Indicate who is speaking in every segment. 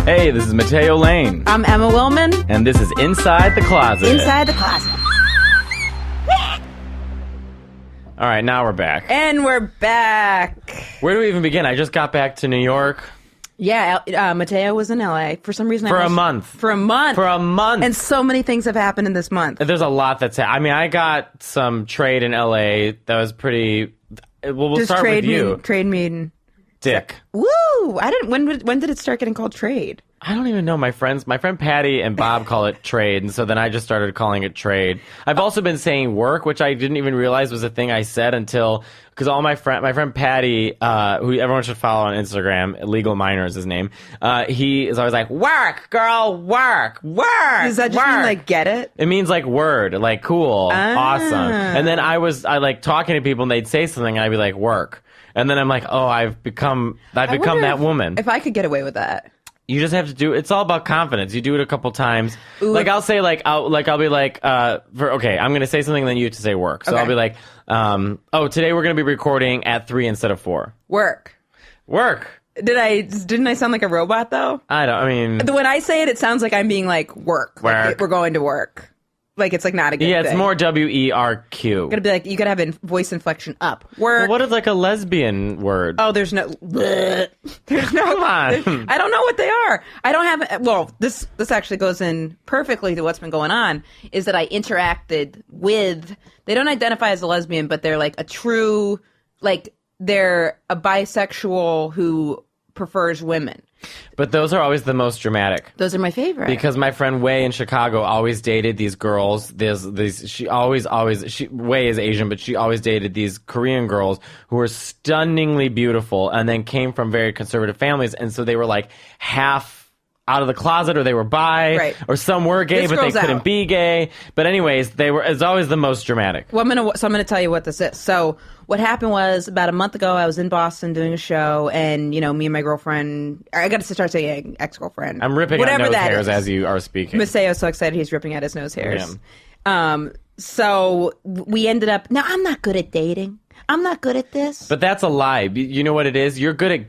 Speaker 1: Hey, this is Matteo Lane.
Speaker 2: I'm Emma Willman.
Speaker 1: And this is Inside the Closet.
Speaker 2: Inside the Closet.
Speaker 1: All right, now we're back.
Speaker 2: And we're back.
Speaker 1: Where do we even begin? I just got back to New York.
Speaker 2: Yeah, Matteo was in LA. For some reason,
Speaker 1: For a month.
Speaker 2: For a month.
Speaker 1: For a month.
Speaker 2: And so many things have happened in this month.
Speaker 1: There's a lot that's I mean, I got some trade in LA that was pretty... Well, we'll
Speaker 2: Just
Speaker 1: start with you.
Speaker 2: Trade meeting.
Speaker 1: Dick.
Speaker 2: Woo! I didn't. When did it start getting called trade?
Speaker 1: I don't even know. My friend Patty and Bob call it trade, and so then I just started calling it trade. I've also been saying work, which I didn't even realize was a thing I said until... Because my friend Patty, who everyone should follow on Instagram, Legal Minor is his name, he is always like, work, girl, work.
Speaker 2: Does that just mean, like, get it?
Speaker 1: It means, like, word, like, cool, awesome. And then I like talking to people, and they'd say something, and I'd be like, work. And then I'm like, oh, I've become that woman.
Speaker 2: If I could get away with that.
Speaker 1: You just have to do. It's all about confidence. You do it a couple times.
Speaker 2: Ooh.
Speaker 1: Like I'll say, I'll be like, okay, I'm gonna say something, and then you have to say work. So
Speaker 2: Okay.
Speaker 1: I'll be like, today we're gonna be recording at 3 instead of 4.
Speaker 2: Work. Didn't I sound like a robot though?
Speaker 1: I mean,
Speaker 2: when I say it, it sounds like I'm being like work. Like, we're going to work. Like it's like not a good
Speaker 1: yeah,
Speaker 2: thing.
Speaker 1: it's more WERQ.
Speaker 2: Gotta be like, you gotta have voice inflection up. Work.
Speaker 1: Well, what is like a lesbian word?
Speaker 2: Oh, there's no. There's no.
Speaker 1: Come on.
Speaker 2: I don't know what they are. I don't have. Well, this actually goes in perfectly to what's been going on. Is that I interacted with. They don't identify as a lesbian, but they're like a true, like they're a bisexual who prefers women.
Speaker 1: But those are always the most dramatic.
Speaker 2: Those are my favorite.
Speaker 1: Because my friend Wei in Chicago always dated these girls. Wei is Asian, but she always dated these Korean girls who were stunningly beautiful and then came from very conservative families. And so they were like half out of the closet, or they were bi,
Speaker 2: right.
Speaker 1: Or some were gay, but they couldn't be gay. But anyways, it's always the most dramatic.
Speaker 2: Well, I'm gonna tell you what this is. So what happened was about a month ago, I was in Boston doing a show, and me and my girlfriend, I got to start saying ex-girlfriend.
Speaker 1: I'm ripping at nose hairs as you are speaking.
Speaker 2: Mateo's so excited he's ripping at his nose hairs. Yeah. So we ended up. Now I'm not good at dating. I'm not good at this.
Speaker 1: But that's a lie. You know what it is? You are good at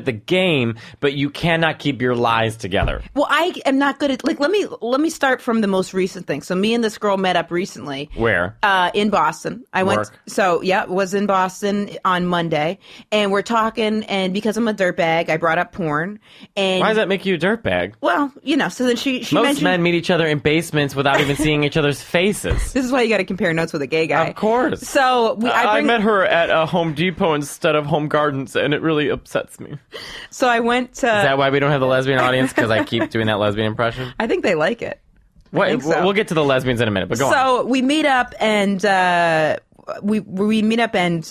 Speaker 1: the game, but you cannot keep your lies together.
Speaker 2: Well, I am not good at let me start from the most recent thing. So me and this girl met up recently.
Speaker 1: Where?
Speaker 2: In Boston. Was in Boston on Monday, and we're talking, and because I'm a dirtbag, I brought up porn. And
Speaker 1: why does that make you a dirtbag?
Speaker 2: Well, so then she
Speaker 1: most
Speaker 2: mentioned,
Speaker 1: men meet each other in basements without even seeing each other's faces.
Speaker 2: This is why you got to compare notes with a gay guy.
Speaker 1: Of course.
Speaker 2: So
Speaker 1: I met her at a Home Depot instead of Home Gardens, and it really upsets me.
Speaker 2: So I went to...
Speaker 1: Is that why we don't have the lesbian audience? Because I keep doing that lesbian impression?
Speaker 2: I think they like it.
Speaker 1: What? So. We'll get to the lesbians in a minute, but go on.
Speaker 2: So we meet up, and we meet up, and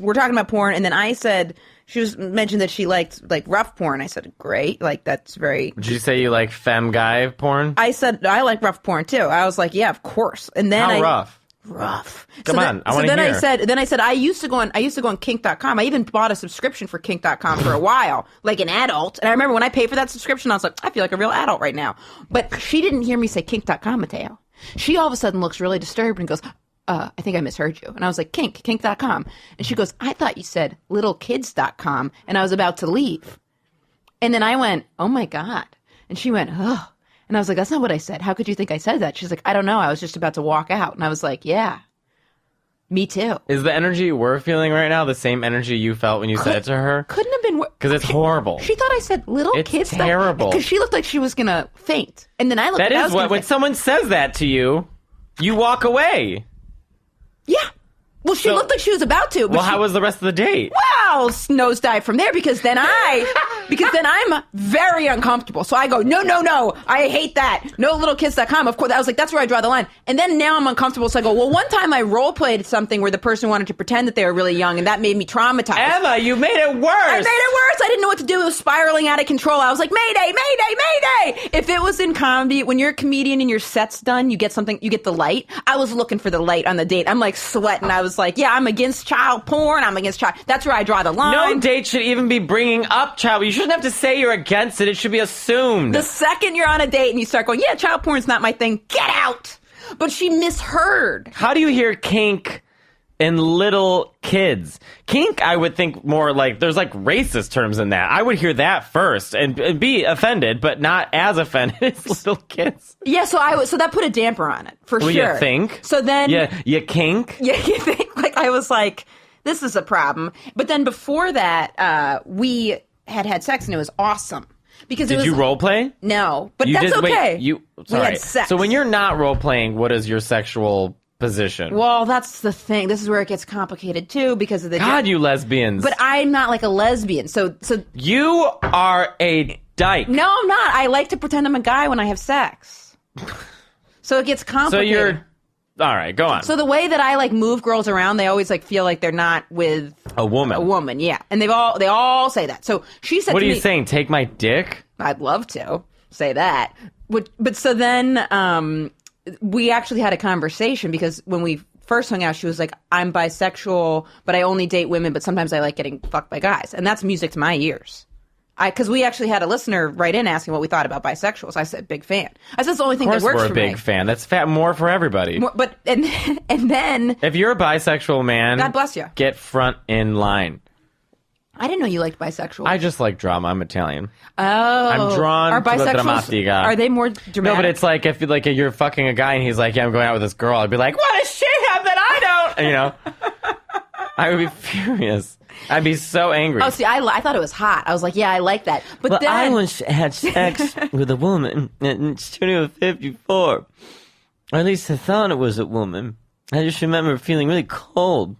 Speaker 2: we're talking about porn, and then I said... She mentioned that she liked, like, rough porn. I said, great. Like, that's very...
Speaker 1: Did you say you like femme guy porn?
Speaker 2: I said, I like rough porn, too. I was like, yeah, of course. And then
Speaker 1: How rough?
Speaker 2: Rough.
Speaker 1: Come on, I want to hear.
Speaker 2: Then I said, I used to go on kink.com. I even bought a subscription for kink.com for a while, like an adult. And I remember when I paid for that subscription, I was like, I feel like a real adult right now. But she didn't hear me say kink.com, Matteo. She all of a sudden looks really disturbed and goes, I think I misheard you. And I was like, kink.com. And she goes, I thought you said littlekids.com. And I was about to leave. And then I went, oh my God. And she went, oh. And I was like, that's not what I said. How could you think I said that? She's like, I don't know. I was just about to walk out. And I was like, yeah, me too.
Speaker 1: Is the energy we're feeling right now the same energy you felt when you said it to her?
Speaker 2: Couldn't have been worse.
Speaker 1: Because it's horrible.
Speaker 2: She thought I said little kids.
Speaker 1: It's terrible.
Speaker 2: Because she looked like she was going to faint. And then I looked
Speaker 1: like I was going to faint. When someone says that to you, you walk away.
Speaker 2: Yeah. Well, she looked like she was about to.
Speaker 1: Well, how was the rest of the date?
Speaker 2: Well, nosedive from there because then I'm very uncomfortable. So I go, no, I hate that. No littlekids.com. Of course, I was like, that's where I draw the line. And then now I'm uncomfortable. So I go, well, one time I role played something where the person wanted to pretend that they were really young, and that made me traumatized.
Speaker 1: Emma, you made it worse.
Speaker 2: I made it worse. I didn't know what to do. It was spiraling out of control. I was like, Mayday, Mayday, Mayday. If it was in comedy, when you're a comedian and your set's done, you get the light. I was looking for the light on the date. I'm like sweating. I was like, yeah, I'm against child porn. I'm against child. That's where I draw the line.
Speaker 1: No date should even be bringing up child. You shouldn't have to say you're against it. It should be assumed.
Speaker 2: The second you're on a date and you start going, yeah, child porn's not my thing, get out. But she misheard.
Speaker 1: How do you hear kink and little kids. Kink, I would think more like there's like racist terms in that. I would hear that first and be offended, but not as offended as little kids.
Speaker 2: Yeah, so that put a damper on it for sure.
Speaker 1: You think?
Speaker 2: So then,
Speaker 1: you kink.
Speaker 2: Yeah, you think? Like I was like, this is a problem. But then before that, we had sex and it was awesome. Because
Speaker 1: Did you role play?
Speaker 2: No, but that's okay.
Speaker 1: We
Speaker 2: had sex.
Speaker 1: So when you're not role playing, what is your sexual position?
Speaker 2: Well, that's the thing. This is where it gets complicated too because of the
Speaker 1: God, you lesbians.
Speaker 2: But I'm not like a lesbian. So
Speaker 1: you are a dyke.
Speaker 2: No, I'm not. I like to pretend I'm a guy when I have sex. So it gets complicated.
Speaker 1: So you're all right, go on.
Speaker 2: So the way that I like move girls around, they always like feel like they're not with
Speaker 1: a woman.
Speaker 2: A woman, yeah. And they all say that. So she said
Speaker 1: What
Speaker 2: to
Speaker 1: are
Speaker 2: me,
Speaker 1: you saying? Take my dick?
Speaker 2: I'd love to say that. But so then we actually had a conversation because when we first hung out, she was like, I'm bisexual, but I only date women, but sometimes I like getting fucked by guys. And that's music to my ears. Because we actually had a listener write in asking what we thought about bisexuals. I said, big fan. I said, it's the only thing that works for me.
Speaker 1: Of course we're a big fan. That's more for everybody.
Speaker 2: And then...
Speaker 1: If you're a bisexual man...
Speaker 2: God bless you.
Speaker 1: Get front in line.
Speaker 2: I didn't know you liked bisexuals.
Speaker 1: I just like drama. I'm Italian.
Speaker 2: Oh.
Speaker 1: I'm drawn to the drammatica.
Speaker 2: Are they more dramatic?
Speaker 1: No, but it's like if you're fucking a guy and he's like, yeah, I'm going out with this girl. I'd be like, what does she have that I don't? And, you know, I would be furious. I'd be so angry.
Speaker 2: Oh, see, I thought it was hot. I was like, yeah, I like that. But then
Speaker 1: I once had sex with a woman in Studio 54. Or at least I thought it was a woman. I just remember feeling really cold.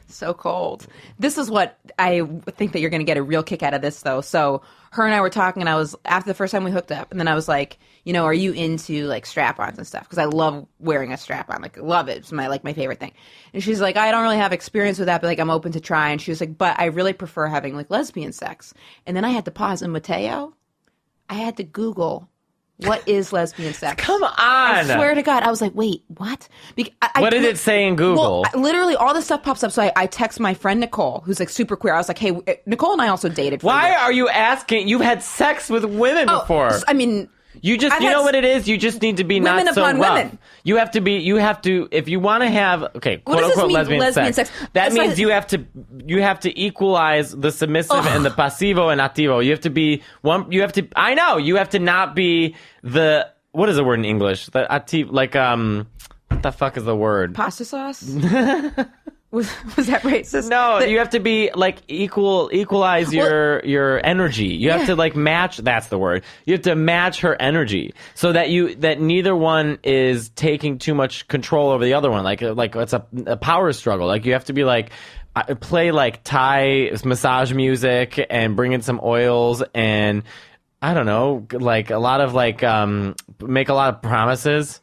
Speaker 2: So cold. This is what I think that you're going to get a real kick out of this, though. So her and I were talking, and I was, after the first time we hooked up, and then I was like, you know, are you into, like, strap-ons and stuff? Because I love wearing a strap-on. Like, I love it. It's my favorite thing. And she's like, I don't really have experience with that, but, like, I'm open to try. And she was like, but I really prefer having, like, lesbian sex. And then I had to pause. And Matteo, I had to Google, what is lesbian sex?
Speaker 1: Come on.
Speaker 2: I swear to God. I was like, wait, what?
Speaker 1: What did it say in Google?
Speaker 2: Well, literally all this stuff pops up. So I text my friend Nicole, who's like super queer. I was like, hey, Nicole and I also dated for
Speaker 1: Why are you asking? You've had sex with women before.
Speaker 2: I mean...
Speaker 1: You know what it is? You just need to be not so rough. Women. You have to, if you want to have, okay, quote unquote lesbian sex. That means you have to equalize the submissive and the passivo and attivo. You have to be you have to not be the, what is the word in English? The attivo, like, what the fuck is the word?
Speaker 2: Pasta sauce? Was that racist?
Speaker 1: No, you have to be like equalize your energy. You have to like match. That's the word. You have to match her energy so that neither one is taking too much control over the other one. Like it's a power struggle. Like you have to be like play like Thai massage music and bring in some oils and I don't know, like a lot of like make a lot of promises.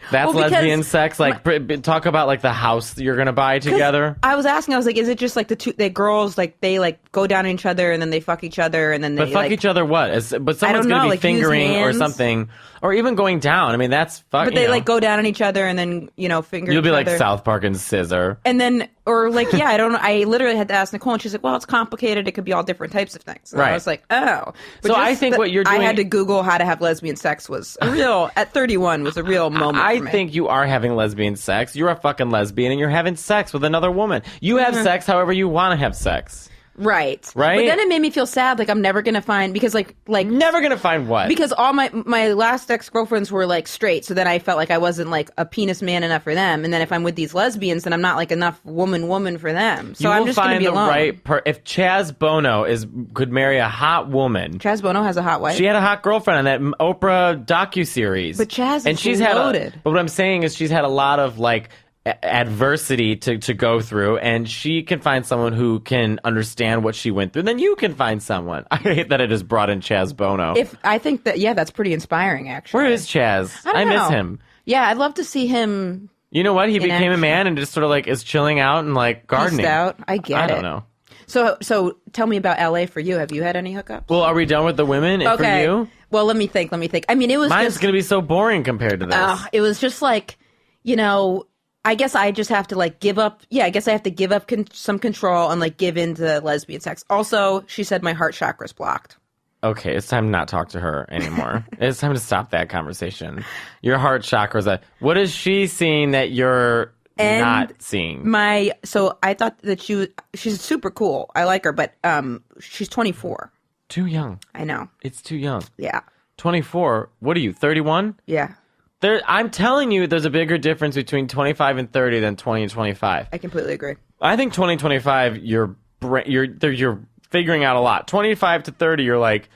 Speaker 1: That's lesbian sex. Like, talk about like the house you're gonna buy together.
Speaker 2: I was asking. I was like, is it just like the girls like they like go down on each other and then they fuck each other and then they
Speaker 1: fuck each other? What? But someone's gonna be like, fingering or something, or even going down. I mean, that's fuck.
Speaker 2: But they like go down on each other and then finger.
Speaker 1: You'll be like
Speaker 2: other.
Speaker 1: South Park and Scissor.
Speaker 2: And then or like I don't know. I literally had to ask Nicole and she's like, well, it's complicated. It could be all different types of things. And
Speaker 1: right.
Speaker 2: I was like, oh. But
Speaker 1: so I think what you're doing.
Speaker 2: I had to Google how to have lesbian sex was a real at 31 was a real moment.
Speaker 1: I think you are having lesbian sex. You're a fucking lesbian and you're having sex with another woman. You have sex however you want to have sex.
Speaker 2: Right.
Speaker 1: But
Speaker 2: then it made me feel sad. Like I'm never gonna find because like
Speaker 1: never gonna find what?
Speaker 2: Because all my last ex-girlfriends were like straight. So then I felt like I wasn't like a penis man enough for them. And then if I'm with these lesbians, then I'm not like enough woman for them. So I'm just gonna be alone.
Speaker 1: If Chaz Bono could marry a hot woman.
Speaker 2: Chaz Bono has a hot wife.
Speaker 1: She had a hot girlfriend on that Oprah docuseries.
Speaker 2: But Chaz
Speaker 1: and she's
Speaker 2: loaded.
Speaker 1: But what I'm saying is she's had a lot of like adversity to go through, and she can find someone who can understand what she went through. Then you can find someone. I hate that it has brought in Chaz Bono.
Speaker 2: I think that that's pretty inspiring. Actually,
Speaker 1: where is Chaz?
Speaker 2: I
Speaker 1: miss him.
Speaker 2: Yeah, I'd love to see him.
Speaker 1: You know what? He became a man and just sort of like is chilling out and like gardening.
Speaker 2: Peaced out. I get it.
Speaker 1: I don't know.
Speaker 2: So tell me about LA for you. Have you had any hookups?
Speaker 1: Well, are we done with the women for you?
Speaker 2: Well, let me think. I mean, it was
Speaker 1: mine's going to be so boring compared to this.
Speaker 2: It was just like, I guess I just have to like give up. Yeah, I guess I have to give up some control and like give in to lesbian sex. Also, she said my heart chakra's blocked.
Speaker 1: Okay, it's time to not talk to her anymore. It's time to stop that conversation. Your heart chakra's what is she seeing that you're
Speaker 2: And
Speaker 1: not seeing.
Speaker 2: So I thought that she's super cool. I like her, but she's 24.
Speaker 1: Too young.
Speaker 2: I know.
Speaker 1: It's too young.
Speaker 2: Yeah.
Speaker 1: 24. What are you, 31?
Speaker 2: Yeah.
Speaker 1: I'm telling you, there's a bigger difference between 25 and 30 than 20 and 25.
Speaker 2: I completely agree.
Speaker 1: I think 20 and 25, you're figuring out a lot. 25 to 30, you're like,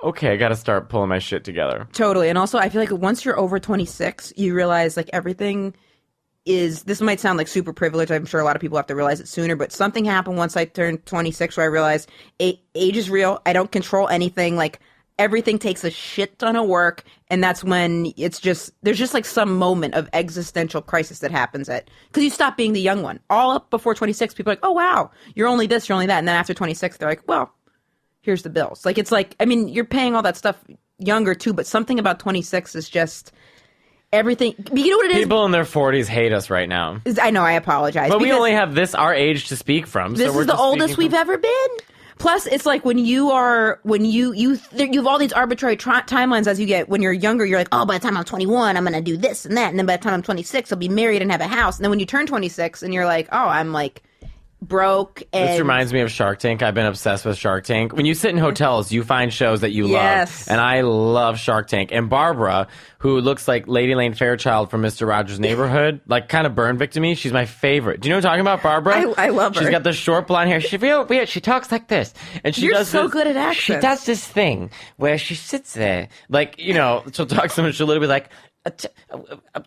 Speaker 1: okay, I got to start pulling my shit together.
Speaker 2: Totally. And also, I feel like once you're over 26, you realize like everything is, this might sound like super privileged. I'm sure a lot of people have to realize it sooner, but something happened once I turned 26 where I realized age is real. I don't control anything. Like everything takes a shit ton of work. And that's when there's just like some moment of existential crisis that happens because you stop being the young one. All up before 26, people are like, oh, wow, you're only this, you're only that. And then after 26, they're like, well, here's the bills. Like, it's like, I mean, you're paying all that stuff younger too, but something about 26 is just everything. You know what it is?
Speaker 1: People in their 40s hate us right now.
Speaker 2: I know, I apologize.
Speaker 1: But we only have our age to speak from.
Speaker 2: This is the oldest we've ever been. Plus, it's like when you have all these arbitrary timelines as you get. When you're younger, you're like, oh, by the time I'm 21, I'm going to do this and that. And then by the time I'm 26, I'll be married and have a house. And then when you turn 26 and you're like, oh, I'm like broke. And
Speaker 1: this reminds me of Shark Tank. I've been obsessed with Shark Tank. When you sit in hotels, you find shows that you love. And I love Shark Tank. And Barbara, who looks like Lady Lane Fairchild from Mr. Rogers' Neighborhood, like kind of burn victim-y, she's my favorite. Do you know what I'm talking about, Barbara?
Speaker 2: I love her.
Speaker 1: She's got the short blonde hair. She's real weird. She talks like this. And
Speaker 2: You're so good at accents.
Speaker 1: She does this thing where she sits there. Like, you know, she'll talk to someone, she'll literally be like,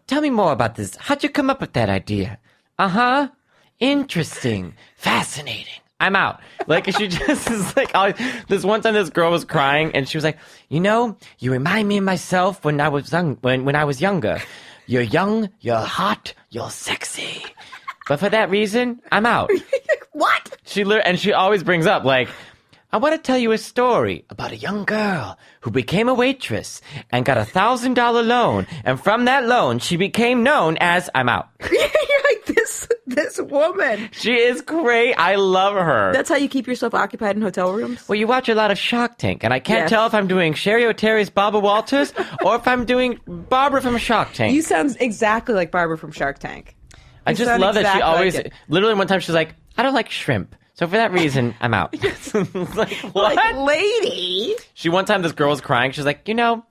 Speaker 1: tell me more about this. How'd you come up with that idea? Uh-huh. Interesting. Fascinating. I'm out. Like, she just is like, this one time this girl was crying and she was like, you know, you remind me of myself when I was young, when I was younger. You're young, you're hot, you're sexy. But for that reason, I'm out.
Speaker 2: What?
Speaker 1: She always brings up, like, I want to tell you a story about a young girl who became a waitress and got $1,000 loan. And from that loan, she became known as I'm out.
Speaker 2: You're like, this woman.
Speaker 1: She is great. I love her.
Speaker 2: That's how you keep yourself occupied in hotel rooms?
Speaker 1: Well, you watch a lot of Shark Tank, and I can't tell if I'm doing Sherry O'Terry's Barbara Walters or if I'm doing Barbara from Shark Tank.
Speaker 2: You sound exactly like Barbara from Shark Tank.
Speaker 1: I just love that she always, literally one time she's like, I don't like shrimp. So for that reason, I'm out. Like, what?
Speaker 2: Like, lady.
Speaker 1: One time this girl was crying. She's like, you know,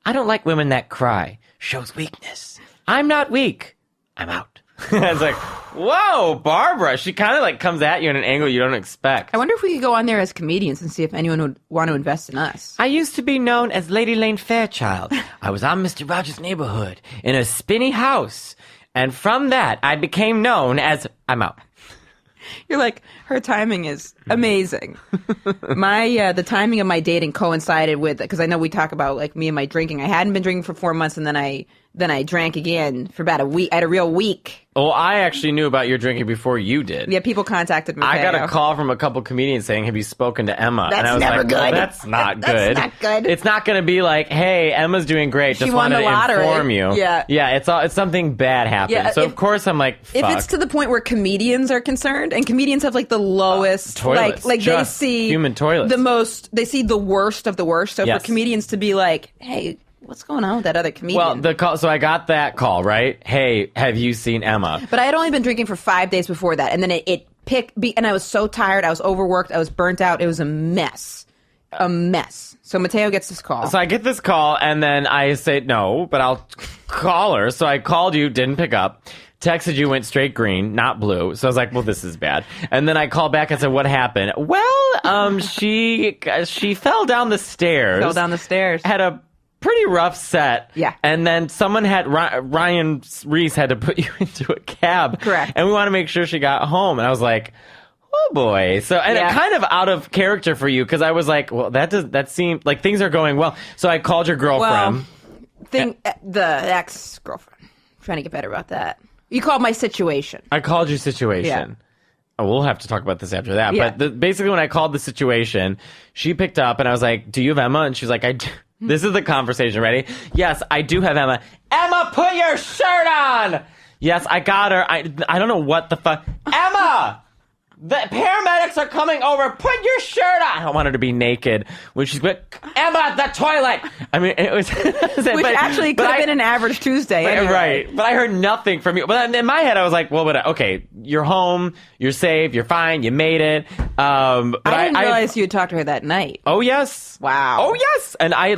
Speaker 1: I don't like women that cry. Shows weakness. I'm not weak. I'm out. I was like, whoa, Barbara. She kind of like comes at you in an angle you don't expect.
Speaker 2: I wonder if we could go on there as comedians and see if anyone would want to invest in us.
Speaker 1: I used to be known as Lady Lane Fairchild. I was on Mr. Rogers' Neighborhood in a spinny house. And from that, I became known as I'm out.
Speaker 2: You're like, her timing is amazing. The timing of my dating coincided with, because I know we talk about like me and my drinking. I hadn't been drinking for 4 months, and then I drank again for about a week. I had a real week.
Speaker 1: Well, I actually knew about your drinking before you did.
Speaker 2: Yeah, people contacted me.
Speaker 1: I got a call from a couple comedians saying, have you spoken to Emma?
Speaker 2: That's
Speaker 1: and I was
Speaker 2: never
Speaker 1: like,
Speaker 2: good.
Speaker 1: well, that's not good.
Speaker 2: That's not good.
Speaker 1: It's not going to be like, hey, Emma's doing great.
Speaker 2: She
Speaker 1: just
Speaker 2: won
Speaker 1: wanted
Speaker 2: the
Speaker 1: to
Speaker 2: lottery.
Speaker 1: inform you.
Speaker 2: Yeah.
Speaker 1: Yeah, it's something bad happened.
Speaker 2: Yeah,
Speaker 1: so, of course, I'm like, fuck.
Speaker 2: If it's to the point where comedians are concerned, and comedians have like the lowest,
Speaker 1: toilets,
Speaker 2: like they
Speaker 1: just
Speaker 2: see
Speaker 1: human toilets.
Speaker 2: They see the worst of the worst. So
Speaker 1: Yes.
Speaker 2: for comedians to be like, hey, what's going on with that other comedian?
Speaker 1: Well, so I got that call, right? Hey, have you seen Emma?
Speaker 2: But I had only been drinking for 5 days before that, and then it and I was so tired, I was overworked, I was burnt out. It was a mess. So Matteo gets this call.
Speaker 1: So I get this call, and then I say no, but I'll call her. So I called you, didn't pick up. Texted you, went straight green, not blue. So I was like, well, this is bad. And then I called back and said, what happened? Well, she fell down the stairs.
Speaker 2: Fell down the stairs.
Speaker 1: Had a pretty rough set.
Speaker 2: Yeah.
Speaker 1: And then someone Ryan Reese had to put you into a cab.
Speaker 2: Correct.
Speaker 1: And we want to make sure she got home. And I was like, oh boy. So, and it kind of out of character for you, because I was like, well, that seemed like things are going well. So I called your girlfriend.
Speaker 2: Well, the ex-girlfriend. I'm trying to get better about that. You called my situation.
Speaker 1: I called your situation.
Speaker 2: Yeah.
Speaker 1: Oh, we'll have to talk about this after that.
Speaker 2: Yeah.
Speaker 1: But basically, when I called the situation, she picked up and I was like, do you have Emma? And she's like, I do. This is the conversation. Ready? Yes, I do have Emma. Emma, put your shirt on! Yes, I got her. I don't know what the fuck. Emma! the paramedics are coming over. Put your shirt on. I want her to be naked when she's like, Emma, the toilet. I mean, it was...
Speaker 2: Which actually could have been an average Tuesday. Anyway.
Speaker 1: Right. But I heard nothing from you. But in my head, I was like, well, okay, you're home, you're safe, you're fine, you made it.
Speaker 2: I didn't realize you had talked to her that night.
Speaker 1: Oh, yes.
Speaker 2: Wow.
Speaker 1: Oh, yes. And I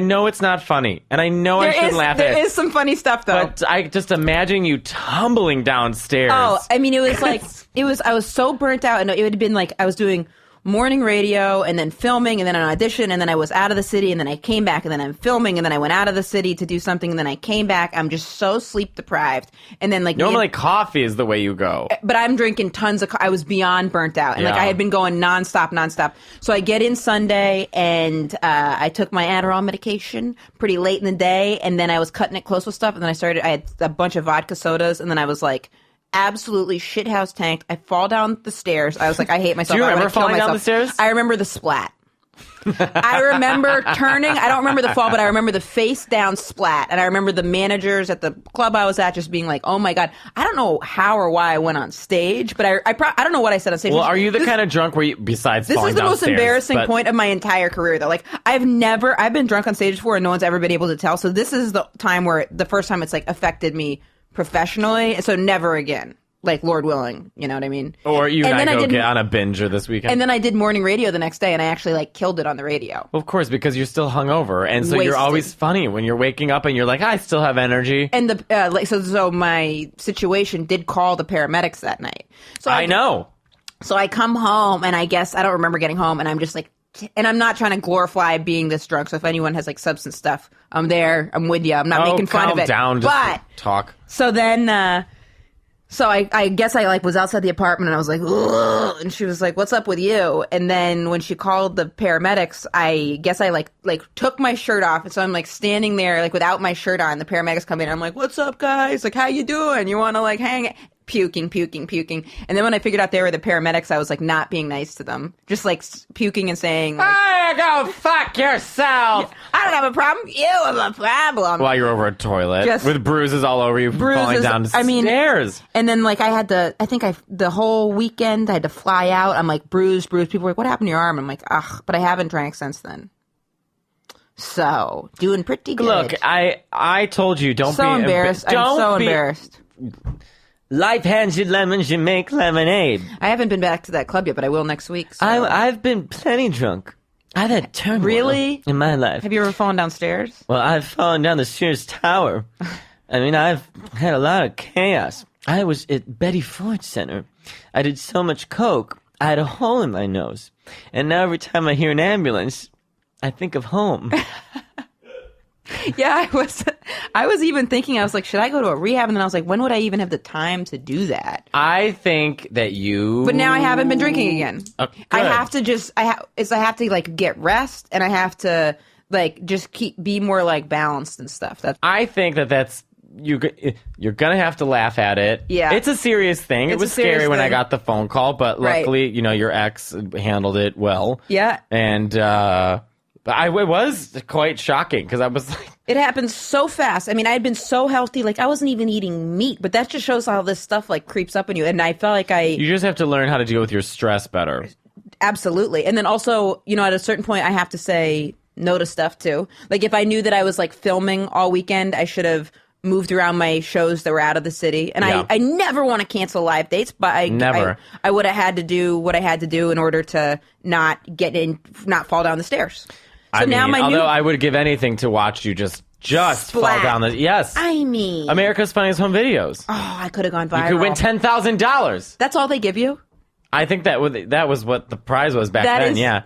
Speaker 1: know it's not funny. And I know I shouldn't laugh at it.
Speaker 2: There is some funny stuff, though.
Speaker 1: But I just imagine you tumbling downstairs.
Speaker 2: Oh, I mean, it was like, I was so burnt out. And it would have been like, I was doing morning radio and then filming and then an audition and then I was out of the city and then I came back and then I'm filming and then I went out of the city to do something and then I came back. I'm just so sleep deprived. And then like
Speaker 1: normally coffee is the way you go.
Speaker 2: But I'm drinking tons of I was beyond burnt out. And like I had been going nonstop. So I get in Sunday and I took my Adderall medication pretty late in the day and then I was cutting it close with stuff and then I had a bunch of vodka sodas and then I was like absolutely shithouse tanked. I fall down the stairs. I was like, I hate myself.
Speaker 1: Do you remember falling down the stairs?
Speaker 2: I remember the splat. I remember turning. I don't remember the fall, but I remember the face down splat. And I remember the managers at the club I was at just being like, oh my God. I don't know how or why I went on stage, but I don't know what I said on stage.
Speaker 1: Well, are you the kind of drunk where you, besides falling downstairs?
Speaker 2: This is the most embarrassing point of my entire career, though. Like, I've been drunk on stage before and no one's ever been able to tell. So this is the first time it's like affected me professionally, so never again. Like, Lord willing, you know what I mean?
Speaker 1: Or you and I go get on a binger this weekend.
Speaker 2: And then I did morning radio the next day, and I actually, like, killed it on the radio.
Speaker 1: Well, of course, because you're still hungover, and so you're always funny when you're waking up and you're like, I still have energy.
Speaker 2: And so my situation did call the paramedics that night. So
Speaker 1: I know.
Speaker 2: So I come home, and I guess, I don't remember getting home, and I'm just like, and I'm not trying to glorify being this drunk, so if anyone has, like, substance stuff, I'm there, I'm with you, I'm not making fun of it.
Speaker 1: Calm down, just talk.
Speaker 2: So then, so I guess I, like, was outside the apartment, and I was like, ugh, and she was like, what's up with you? And then when she called the paramedics, I guess I, like took my shirt off, and so I'm, like, standing there, like, without my shirt on, the paramedics come in, and I'm like, what's up, guys? Like, how you doing? You want to, like, hang? Puking. And then when I figured out they were the paramedics, I was like not being nice to them. Just like puking and saying, like,
Speaker 1: go fuck yourself.
Speaker 2: I don't have a problem. You have a problem.
Speaker 1: While you're over a toilet with bruises all over you, falling down the stairs.
Speaker 2: And then like the whole weekend I had to fly out. I'm like bruised. People were like, what happened to your arm? I'm like, ugh, but I haven't drank since then. So doing pretty good.
Speaker 1: Look, I told you, don't be
Speaker 2: embarrassed. I'm so embarrassed.
Speaker 1: Life hands you lemons, you make lemonade.
Speaker 2: I haven't been back to that club yet, but I will next week. So.
Speaker 1: I've been plenty drunk. I've had turmoil in my life.
Speaker 2: Have you ever fallen downstairs?
Speaker 1: Well, I've fallen down the Sears Tower. I mean, I've had a lot of chaos. I was at Betty Ford Center. I did so much coke, I had a hole in my nose. And now every time I hear an ambulance, I think of home.
Speaker 2: Yeah, I was even thinking, I was like, should I go to a rehab? And then I was like, when would I even have the time to do that?
Speaker 1: I think that you...
Speaker 2: But now I haven't been drinking again.
Speaker 1: Okay,
Speaker 2: I have to I have to like get rest and I have to like just be more like balanced and stuff. I
Speaker 1: think that's... You're gonna have to laugh at it.
Speaker 2: Yeah.
Speaker 1: It's a serious thing. It was scary when I got the phone call, but luckily, you know, your ex handled it well.
Speaker 2: Yeah.
Speaker 1: And, it was quite shocking because I was like...
Speaker 2: It happened so fast. I mean, I had been so healthy. Like, I wasn't even eating meat. But that just shows how this stuff, like, creeps up on you. And I felt like
Speaker 1: You just have to learn how to deal with your stress better.
Speaker 2: Absolutely. And then also, you know, at a certain point, I have to say no to stuff, too. Like, if I knew that I was, like, filming all weekend, I should have moved around my shows that were out of the city. And I never want to cancel live dates, but I would have had to do what I had to do in order to not fall down the stairs. So although
Speaker 1: I would give anything to watch you just fall down the... Yes.
Speaker 2: I mean...
Speaker 1: America's Funniest Home Videos.
Speaker 2: Oh, I could have gone viral.
Speaker 1: You could win $10,000.
Speaker 2: That's all they give you?
Speaker 1: I think that was what the prize was back then, yeah.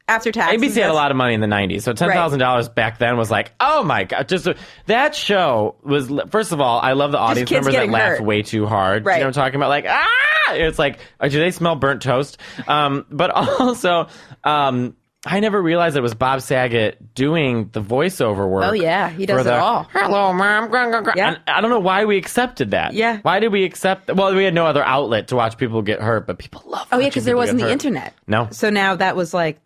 Speaker 2: After taxes.
Speaker 1: ABC had a lot of money in the 90s, so $10,000 back then was like, oh my God. That show was... First of all, I love the audience members that laugh way too hard.
Speaker 2: Right.
Speaker 1: You know what I'm talking about? Like, ah! It's like, do they smell burnt toast? But also... I never realized it was Bob Saget doing the voiceover work.
Speaker 2: Oh, yeah. He does it all.
Speaker 1: Hello, mom.
Speaker 2: Yeah.
Speaker 1: And I don't know why we accepted that.
Speaker 2: Yeah.
Speaker 1: Why did we accept? Well, we had no other outlet to watch people get hurt, but people love.
Speaker 2: Oh, yeah, because there wasn't the internet.
Speaker 1: No.
Speaker 2: So now that was like